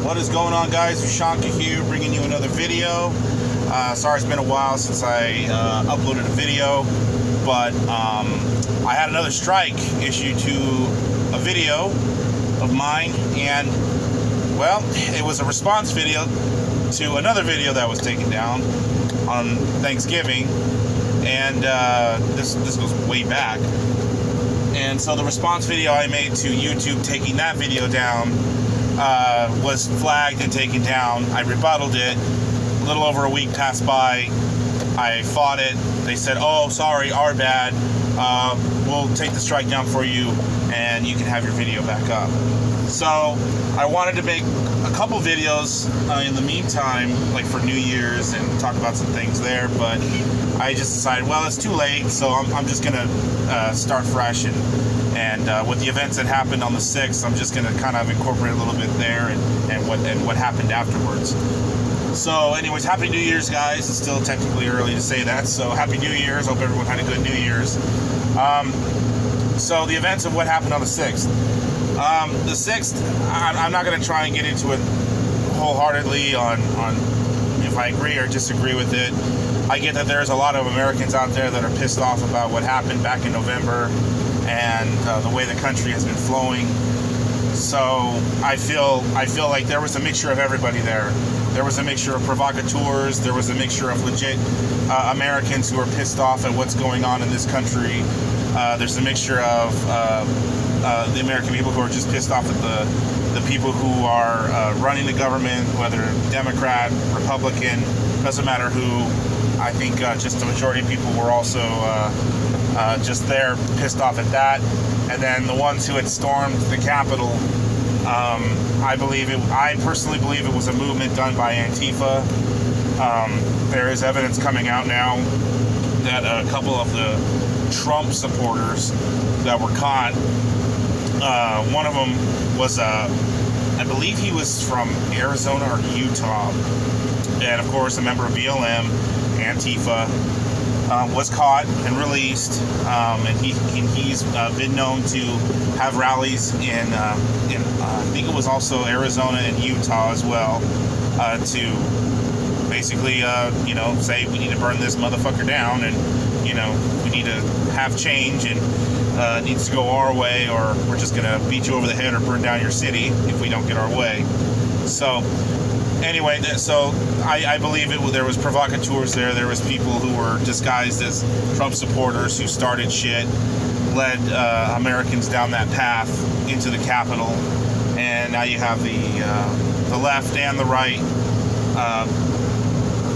What is going on, guys? Ushanka here, bringing you another video. Sorry it's been a while since I uploaded a video, but I had another strike issued to a video of mine, and well, it was a response video to another video that was taken down on Thanksgiving, and this goes way back. And so the response video I made to YouTube taking that video down was flagged and taken down. I rebutted it. A little over a week passed by. I fought it. They said, "Oh, sorry, our bad. We'll take the strike down for you, and you can have your video back up." So I wanted to make a couple videos in the meantime, like for New Year's, and talk about some things there, but I just decided, well, it's too late, so I'm just gonna start fresh, and with the events that happened on the 6th, I'm just gonna kind of incorporate a little bit there and what happened afterwards. So anyways, Happy New Year's, guys. It's still technically early to say that, so Happy New Year's. Hope everyone had a good New Year's. So the events of what happened on the 6th. The 6th, I'm not going to try and get into it wholeheartedly on if I agree or disagree with it. I get that there's a lot of Americans out there that are pissed off about what happened back in November and the way the country has been flowing. So I feel like there was a mixture of everybody there. There was a mixture of provocateurs. There was a mixture of legit Americans who are pissed off at what's going on in this country. There's a mixture of the American people who are just pissed off at the people who are running the government, whether Democrat, Republican, doesn't matter who. I think just the majority of people were also just there, pissed off at that. And then the ones who had stormed the Capitol, I personally believe it was a movement done by Antifa. There is evidence coming out now that a couple of the Trump supporters that were caught, one of them was, I believe he was from Arizona or Utah, and of course a member of BLM, Antifa, was caught and released, and he's been known to have rallies in I think it was also Arizona and Utah as well, to basically say we need to burn this motherfucker down, and we need to have change, and it needs to go our way, or we're just gonna beat you over the head or burn down your city if we don't get our way. So anyway, so I believe there was provocateurs there. There was people who were disguised as Trump supporters who started shit, led Americans down that path into the Capitol, and now you have the left and the right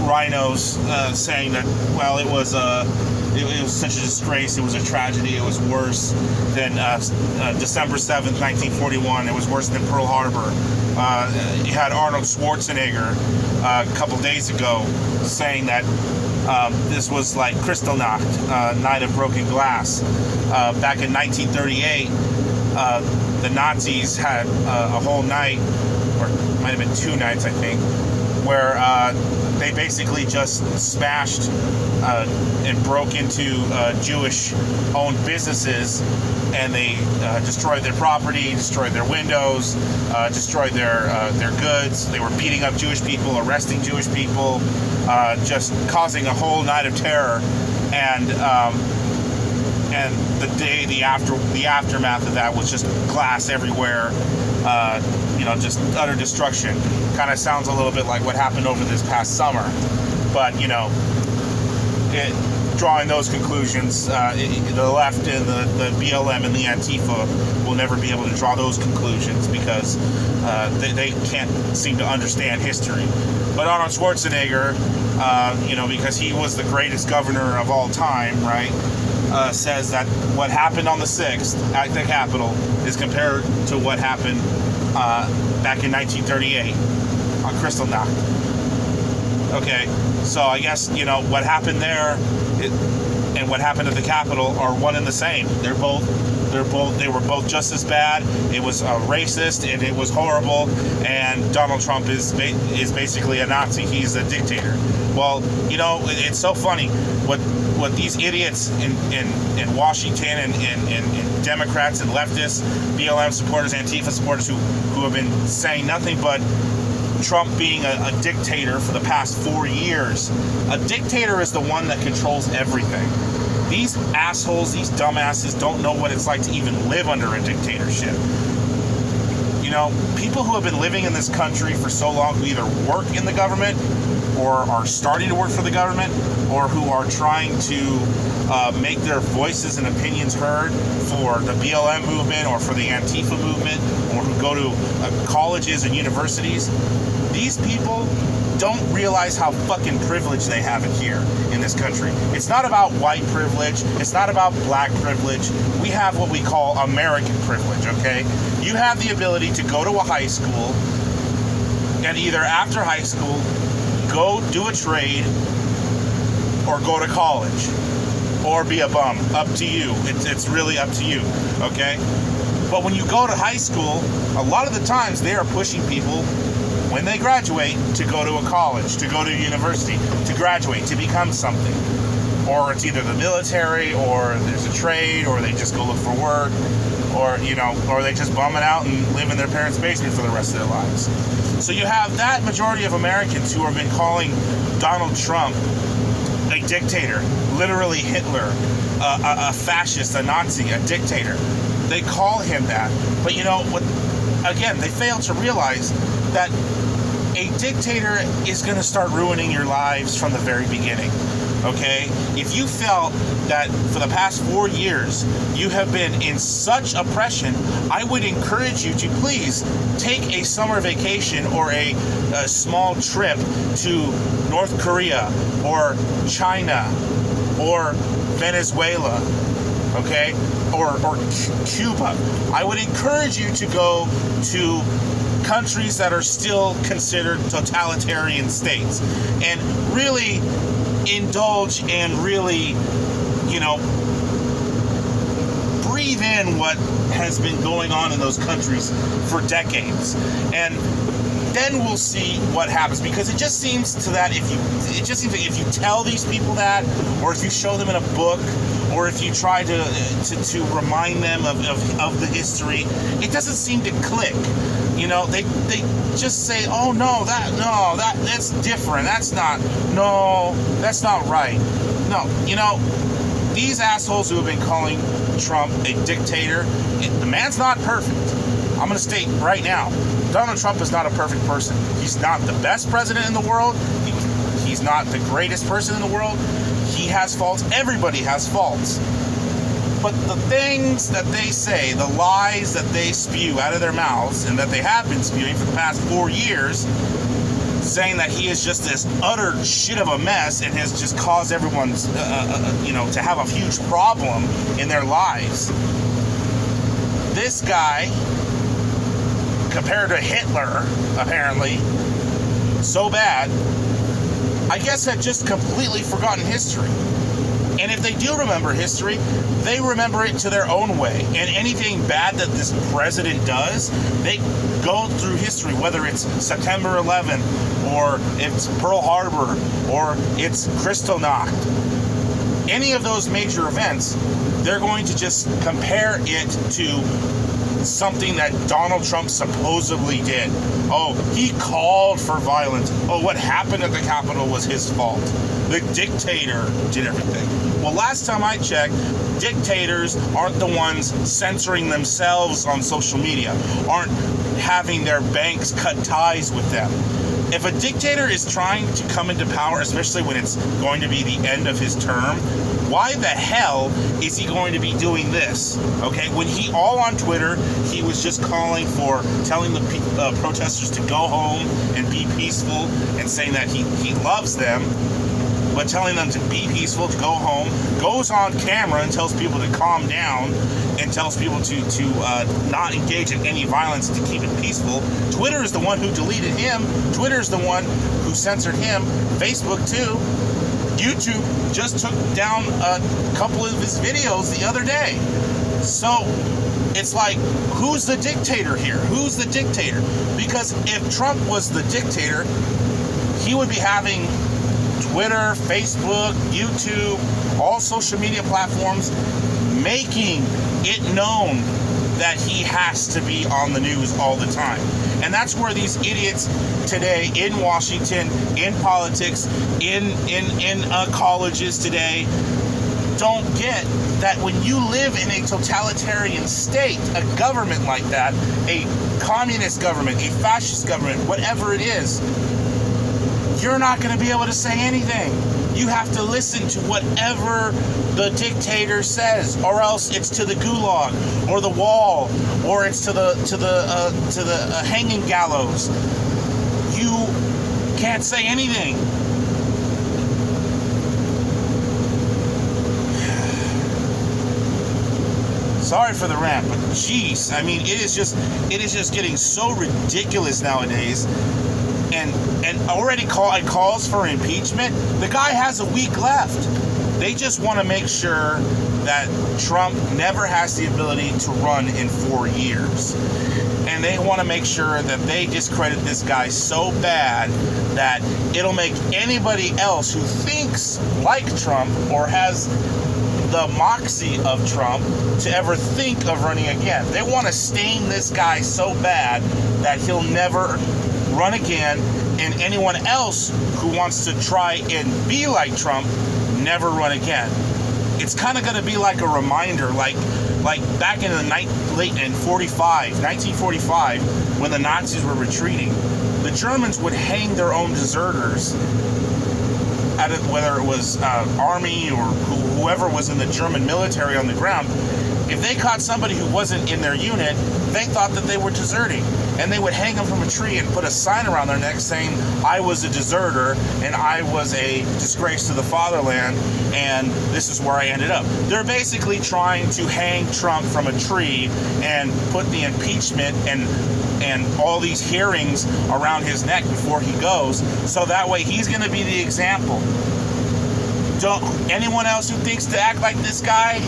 rhinos saying that, well, it was such a disgrace, it was a tragedy, it was worse than December 7th, 1941, it was worse than Pearl Harbor. You had Arnold Schwarzenegger a couple days ago saying that this was like Kristallnacht, Night of Broken Glass. Back in 1938, the Nazis had a whole night, or it might have been 2 nights, I think, where they basically just smashed and broke into Jewish-owned businesses, and they destroyed their property, destroyed their windows, destroyed their goods. They were beating up Jewish people, arresting Jewish people, just causing a whole night of terror. And the aftermath of that was just glass everywhere. Just utter destruction. Kind of sounds a little bit like what happened over this past summer, but drawing those conclusions, the left and the BLM and the Antifa will never be able to draw those conclusions because they can't seem to understand history. But Arnold Schwarzenegger, because he was the greatest governor of all time, right? Says that what happened on the 6th at the Capitol is compared to what happened back in 1938 on Kristallnacht. Okay, so I guess what happened there and what happened at the Capitol are one and the same. They were both just as bad. It was racist and it was horrible. And Donald Trump is basically a Nazi. He's a dictator. Well, it's so funny what these idiots in Washington and Democrats and leftists, BLM supporters, Antifa supporters who have been saying nothing but Trump being a dictator for the past 4 years. A dictator is the one that controls everything. These assholes, these dumbasses don't know what it's like to even live under a dictatorship. You know, people who have been living in this country for so long, who either work in the government or are starting to work for the government, or who are trying to make their voices and opinions heard for the BLM movement or for the Antifa movement, or who go to colleges and universities, these people don't realize how fucking privileged they have it here in this country. It's not about white privilege. It's not about black privilege. We have what we call American privilege, okay? You have the ability to go to a high school and either after high school, go do a trade or go to college or be a bum. Up to you. It's really up to you, okay? But when you go to high school, a lot of the times they are pushing people when they graduate to go to a college, to go to a university, to graduate, to become something. Or it's either the military, or there's a trade, or they just go look for work, or, you know, or they just bum it out and live in their parents' basement for the rest of their lives. So you have that majority of Americans who have been calling Donald Trump a dictator, literally Hitler, a fascist, a Nazi, a dictator. They call him that. But you know what? Again, they fail to realize that a dictator is going to start ruining your lives from the very beginning. Okay? If you felt that for the past 4 years you have been in such oppression, I would encourage you to please take a summer vacation or a small trip to North Korea or China or Venezuela, okay? Or Cuba. I would encourage you to go to countries that are still considered totalitarian states and really indulge and really, you know, breathe in what has been going on in those countries for decades. And then we'll see what happens, because it just seems like if you tell these people that, or if you show them in a book, or if you try to remind them of the history, it doesn't seem to click. You know, they just say, oh no, that's different. That's not right. No, you know, these assholes who have been calling Trump a dictator, the man's not perfect. I'm going to state right now, Donald Trump is not a perfect person. He's not the best president in the world. He's not the greatest person in the world. He has faults. Everybody has faults. But the things that they say, the lies that they spew out of their mouths, and that they have been spewing for the past 4 years, saying that he is just this utter shit of a mess and has just caused everyone's, to have a huge problem in their lives. This guy, compared to Hitler, apparently, so bad, I guess had just completely forgotten history. And if they do remember history, they remember it to their own way. And anything bad that this president does, they go through history, whether it's September 11th, or it's Pearl Harbor, or it's Kristallnacht. Any of those major events, they're going to just compare it to something that Donald Trump supposedly did. Oh, he called for violence. Oh, what happened at the Capitol was his fault. The dictator did everything. Well, last time I checked, dictators aren't the ones censoring themselves on social media, aren't having their banks cut ties with them. If a dictator is trying to come into power, especially when it's going to be the end of his term, why the hell is he going to be doing this? Okay, when he, all on Twitter, he was just telling the protesters to go home and be peaceful, and saying that he loves them, but telling them to be peaceful, to go home, goes on camera and tells people to calm down, and tells people to not engage in any violence, to keep it peaceful. Twitter is the one who deleted him. Twitter is the one who censored him. Facebook too. YouTube just took down a couple of his videos the other day. So it's like, who's the dictator here? Who's the dictator? Because if Trump was the dictator, he would be having Twitter, Facebook, YouTube, all social media platforms making it known that he has to be on the news all the time. And that's where these idiots today in Washington, in politics, in colleges today, don't get that when you live in a totalitarian state, a government like that, a communist government, a fascist government, whatever it is, you're not going to be able to say anything. You have to listen to whatever the dictator says, or else it's to the gulag, or the wall, or it's to the hanging gallows. You can't say anything. Sorry for the rant, but jeez, I mean, it is just getting so ridiculous nowadays. And already calls for impeachment. The guy has a week left. They just want to make sure that Trump never has the ability to run in 4 years. And they want to make sure that they discredit this guy so bad that it'll make anybody else who thinks like Trump or has the moxie of Trump to ever think of running again. They want to stain this guy so bad that he'll never run again, and anyone else who wants to try and be like Trump never run again. It's kind of going to be like a reminder, like back in the late 1945, when the Nazis were retreating, the Germans would hang their own deserters, whether it was army or whoever was in the German military on the ground. If they caught somebody who wasn't in their unit, they thought that they were deserting. And they would hang them from a tree and put a sign around their neck saying, I was a deserter and I was a disgrace to the fatherland and this is where I ended up. They're basically trying to hang Trump from a tree and put the impeachment and all these hearings around his neck before he goes, so that way he's going to be the example. Don't anyone else who thinks to act like this guy,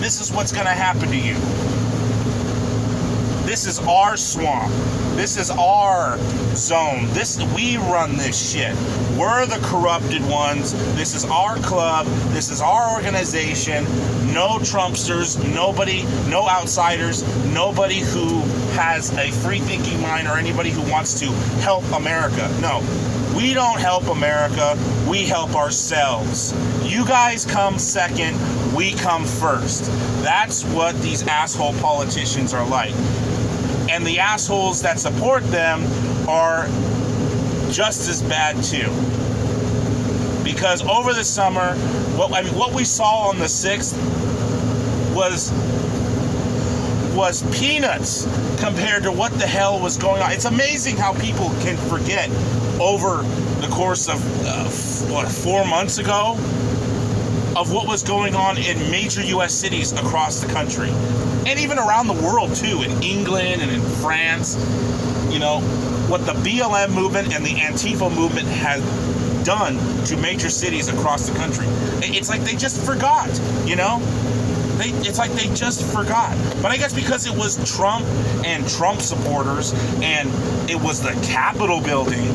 this is what's going to happen to you. This is our swamp. This is our zone. We run this shit. We're the corrupted ones. This is our club. This is our organization. No Trumpsters, nobody, no outsiders, nobody who has a free-thinking mind or anybody who wants to help America. No, we don't help America. We help ourselves. You guys come second. We come first. That's what these asshole politicians are like. And the assholes that support them are just as bad too. Because over the summer, what we saw on the 6th was peanuts compared to what the hell was going on. It's amazing how people can forget over the course of 4 months ago of what was going on in major U.S. cities across the country. And even around the world, too, in England and in France. You know, what the BLM movement and the Antifa movement has done to major cities across the country. It's like they just forgot, you know? It's like they just forgot. But I guess because it was Trump and Trump supporters, and it was the Capitol building,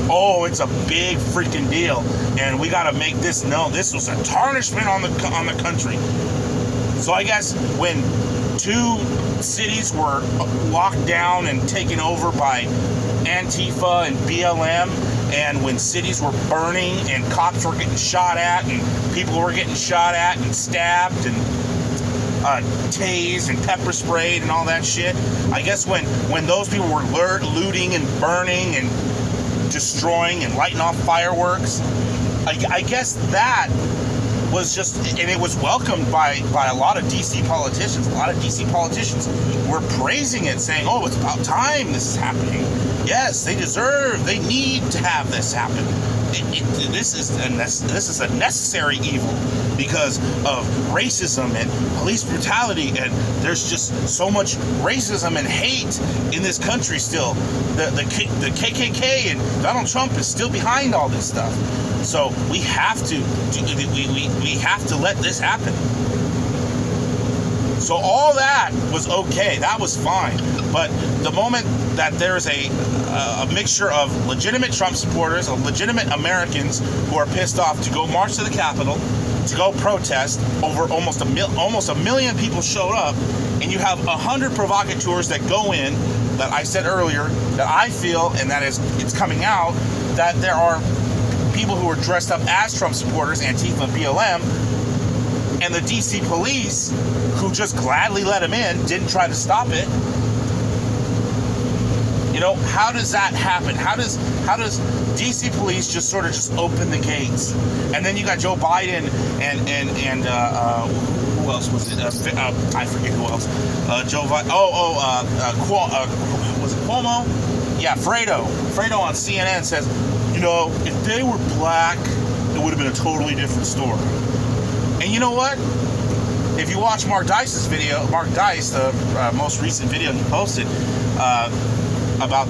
oh, it's a big freaking deal, and we got to make this known. This was a tarnishment on the country. So I guess when 2 cities were locked down and taken over by Antifa and BLM, and when cities were burning and cops were getting shot at and people were getting shot at and stabbed and tased and pepper sprayed and all that shit, I guess when those people were looting and burning and destroying and lighting off fireworks, I guess that was just, and it was welcomed by a lot of DC politicians. A lot of DC politicians were praising it, saying, oh, it's about time this is happening. Yes, they need to have this happen. This is a necessary evil because of racism and police brutality, and there's just so much racism and hate in this country still. The KKK and Donald Trump is still behind all this stuff. So we have to let this happen. So all that was okay. That was fine. But the moment that there's a mixture of legitimate Trump supporters, of legitimate Americans who are pissed off to go march to the Capitol, to go protest, over almost a million people showed up, and you have 100 provocateurs that go in, that I said earlier, that I feel, and that is, it's coming out, that there are people who are dressed up as Trump supporters, Antifa and BLM, and the DC police, who just gladly let him in, didn't try to stop it. You know, how does that happen? How does DC police just sort of just open the gates? And then you got Joe Biden and who else was it? I forget who else. Joe Biden. Was it Cuomo? Yeah, Fredo. Fredo on CNN says, you know, if they were black, it would have been a totally different story. And you know what? If you watch Mark Dice's video, Mark Dice, the most recent video he posted about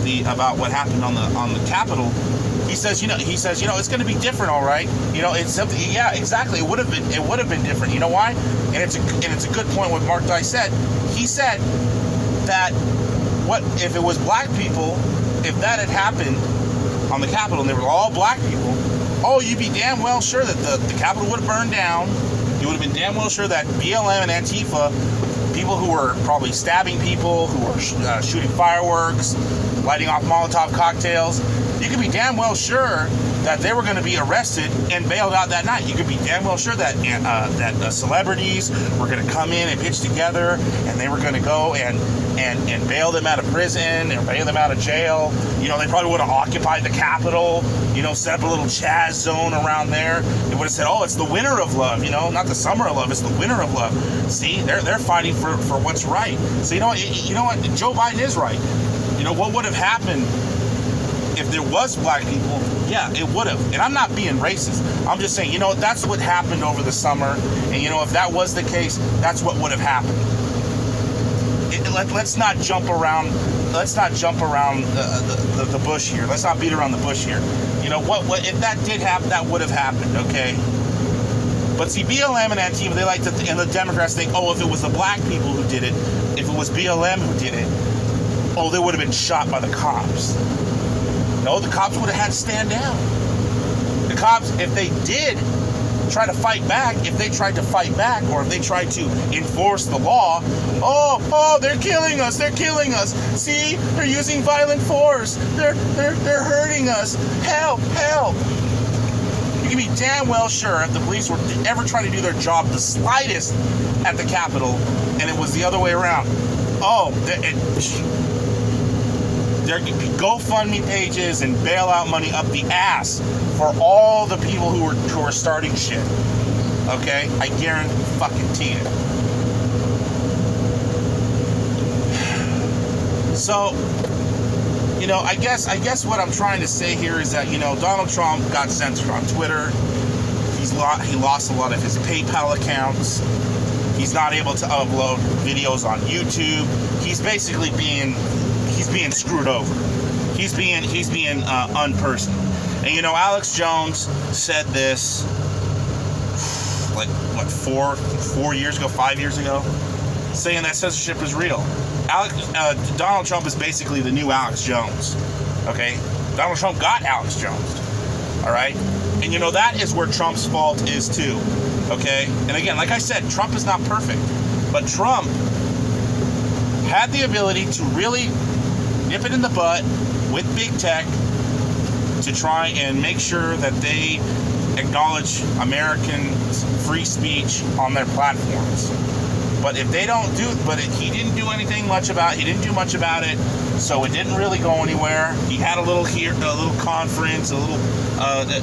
what happened on the Capitol, he says, it's going to be different, all right. You know, it's something. Yeah, exactly. It would have been different. You know why? And it's a good point what Mark Dice said. He said that what if it was black people, if that had happened on the Capitol and they were all black people, oh, you'd be damn well sure that the Capitol would have burned down. You would have been damn well sure that BLM and Antifa, people who were probably stabbing people, who were shooting fireworks, lighting off Molotov cocktails, you could be damn well sure that they were going to be arrested and bailed out that night. You could be damn well sure that celebrities were going to come in and pitch together, and they were going to go and bail them out of prison or bail them out of jail. You know, they probably would have occupied the Capitol, you know, set up a little Chaz zone around there. They would have said, oh, it's the winter of love, you know, not the summer of love, it's the winter of love. See, they're fighting for what's right. So, you know what, Joe Biden is right. You know, what would have happened if there was black people? Yeah, it would have. And I'm not being racist. I'm just saying, you know, that's what happened over the summer. And, you know, if that was the case, that's what would have happened. Let's not jump around. Let's not jump around the bush here. Let's not beat around the bush here. You know, what if that did happen, that would have happened, okay? But see, BLM and Antifa, they like to, and the Democrats think, oh, if it was the black people who did it, if it was BLM who did it, oh, they would have been shot by the cops. No, the cops would have had to stand down. The cops, if they did try to fight back, or if they tried to enforce the law, oh, they're killing us, see, they're using violent force, they're hurting us, help. You can be damn well sure if the police were ever trying to do their job the slightest at the Capitol, and it was the other way around, there could be GoFundMe pages and bailout money up the ass for all the people who are starting shit. Okay? I guarantee it. So, you know, I guess what I'm trying to say here is that, you know, Donald Trump got censored on Twitter. He lost a lot of his PayPal accounts. He's not able to upload videos on YouTube. He's basically being screwed over. He's being unpersonal. And you know, Alex Jones said this like what 5 years ago, saying that censorship is real. Donald Trump is basically the new Alex Jones. Okay, Donald Trump got Alex Jones. All right, and you know that is where Trump's fault is too. Okay, and again, like I said, Trump is not perfect, but Trump had the ability to really nip it in the butt with big tech to try and make sure that they acknowledge American free speech on their platforms. But if they don't do, he didn't do much about it, so it didn't really go anywhere. He had a little conference, a little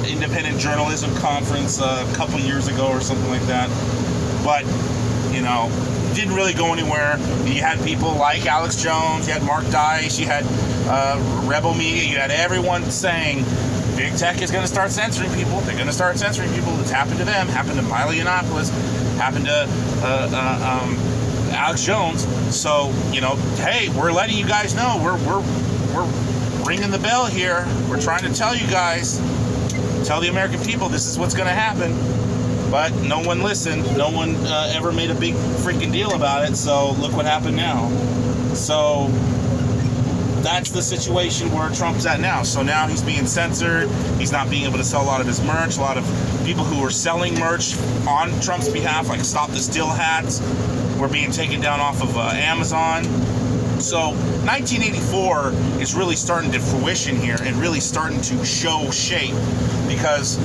independent journalism conference a couple years ago or something like that. But, you know, didn't really go anywhere. You had people like Alex Jones, you had Mark Dice, you had Rebel Media, you had everyone saying big tech is going to start censoring people. They're going to start censoring people. It's happened to them. Happened to Milo Yiannopoulos. Happened to Alex Jones. So, you know, hey, we're letting you guys know. We're ringing the bell here. We're trying to tell you guys, tell the American people this is what's going to happen. But no one listened. No one ever made a big freaking deal about it. So look what happened now. So that's the situation where Trump's at now. So now he's being censored. He's not being able to sell a lot of his merch. A lot of people who were selling merch on Trump's behalf, like Stop the Steal hats, were being taken down off of Amazon. So 1984 is really starting to fruition here and really starting to show shape, because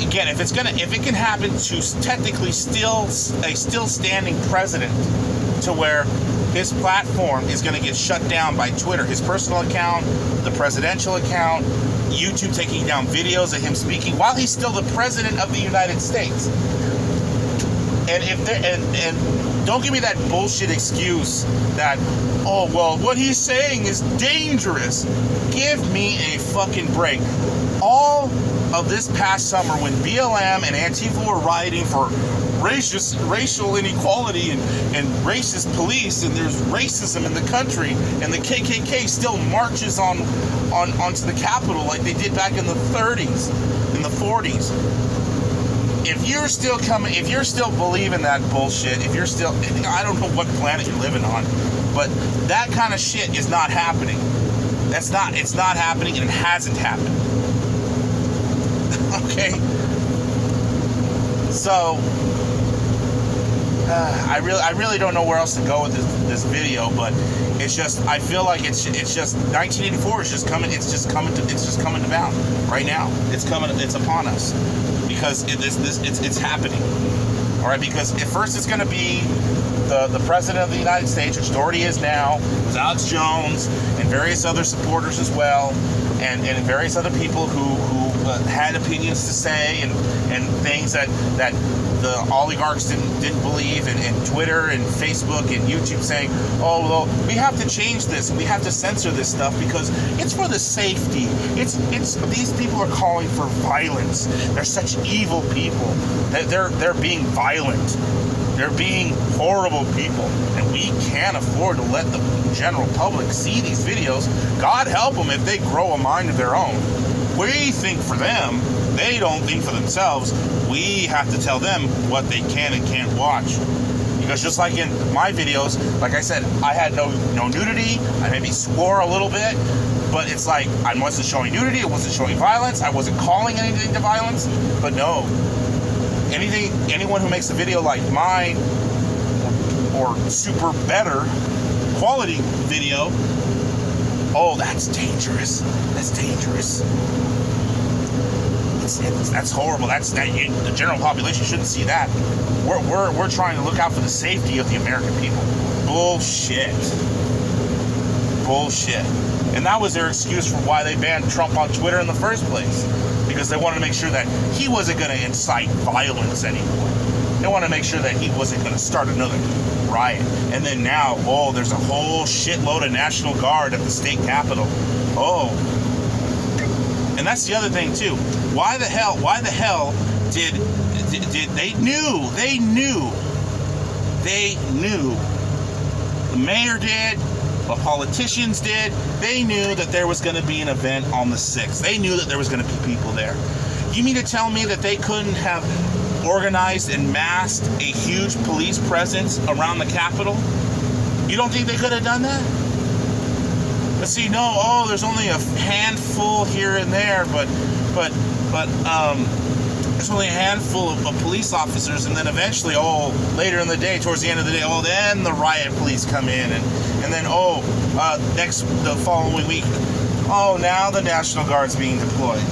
again, if it can happen to technically still standing president, to where his platform is going to get shut down by Twitter, his personal account, the presidential account, YouTube taking down videos of him speaking while he's still the president of the United States. And don't give me that bullshit excuse that, oh, well, what he's saying is dangerous. Give me a fucking break. All of this past summer, when BLM and Antifa were rioting for racial inequality and racist police, and there's racism in the country, and the KKK still marches onto the Capitol like they did back in the 30s, in the 40s. If you're still believing that bullshit, I don't know what planet you're living on, but that kind of shit is not happening. It's not happening, and it hasn't happened. Okay? So, I really don't know where else to go with this video, but it's just, I feel like it's just 1984 is just coming. It's just coming to bound right now. It's upon us, because it's happening. All right, because at first it's going to be the president of the United States, which it already is now. It was Alex Jones and various other supporters as well, and various other people who had opinions to say and things that the oligarchs didn't believe, and Twitter and Facebook and YouTube saying, oh, well, we have to change this, we have to censor this stuff because it's for the safety. It's these people are calling for violence. They're such evil people. They're being violent. They're being horrible people, and we can't afford to let the general public see these videos. God help them if they grow a mind of their own. We think for them, they don't think for themselves. We have to tell them what they can and can't watch. Because just like in my videos, like I said, I had no nudity. I maybe swore a little bit, but it's like I wasn't showing nudity, I wasn't showing violence, I wasn't calling anything to violence. But no, anyone who makes a video like mine or super better quality video, oh, that's dangerous. That's dangerous. That's horrible. The general population shouldn't see that. We're trying to look out for the safety of the American people. Bullshit. And that was their excuse for why they banned Trump on Twitter in the first place, because they wanted to make sure that he wasn't going to incite violence anymore. They wanted to make sure that he wasn't going to start another riot. And then now, oh, there's a whole shitload of National Guard at the state capitol. Oh. And that's the other thing too. Why the hell did they knew the mayor did, the politicians did, they knew that there was going to be an event on the 6th. They knew that there was going to be people there. You mean to tell me that they couldn't have organized and massed a huge police presence around the Capitol? You don't think they could have done that? But see, no, there's only a handful here and there, but there's only a handful of police officers, and then eventually, later in the day, towards the end of the day, then the riot police come in, and then, the following week, now the National Guard's being deployed.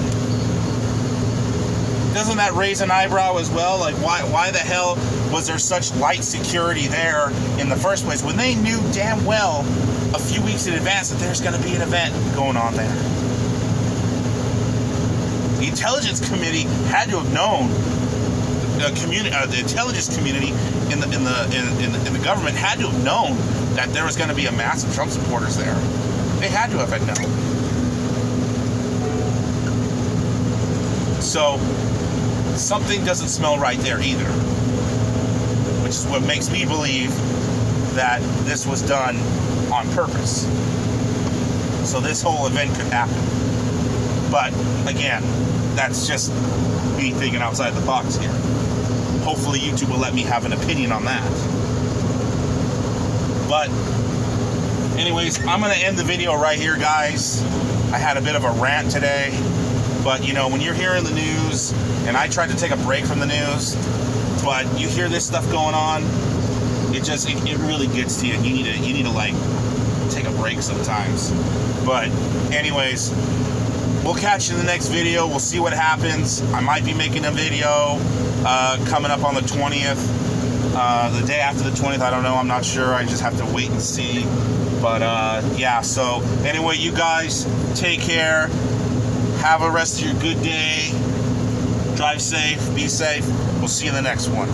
Doesn't that raise an eyebrow as well? Like, why the hell was there such light security there in the first place when they knew damn well a few weeks in advance that there's going to be an event going on there? The intelligence committee had to have known. The intelligence community in the government had to have known that there was going to be a mass of Trump supporters there. They had to have known. So something doesn't smell right there either, which is what makes me believe that this was done on purpose, so this whole event could happen. But again, that's just me thinking outside the box here. Hopefully YouTube will let me have an opinion on that. But anyways, I'm going to end the video right here, guys. I had a bit of a rant today, but when you're hearing the news, and I tried to take a break from the news, but you hear this stuff going on, it really gets to you. You need to like take a break sometimes. But anyways, we'll catch you in the next video. We'll see what happens. I might be making a video coming up on the 20th. The day after the 20th, I don't know. I'm not sure. I just have to wait and see. But yeah, so anyway, you guys take care. Have a rest of your good day. Drive safe. Be safe. We'll see you in the next one.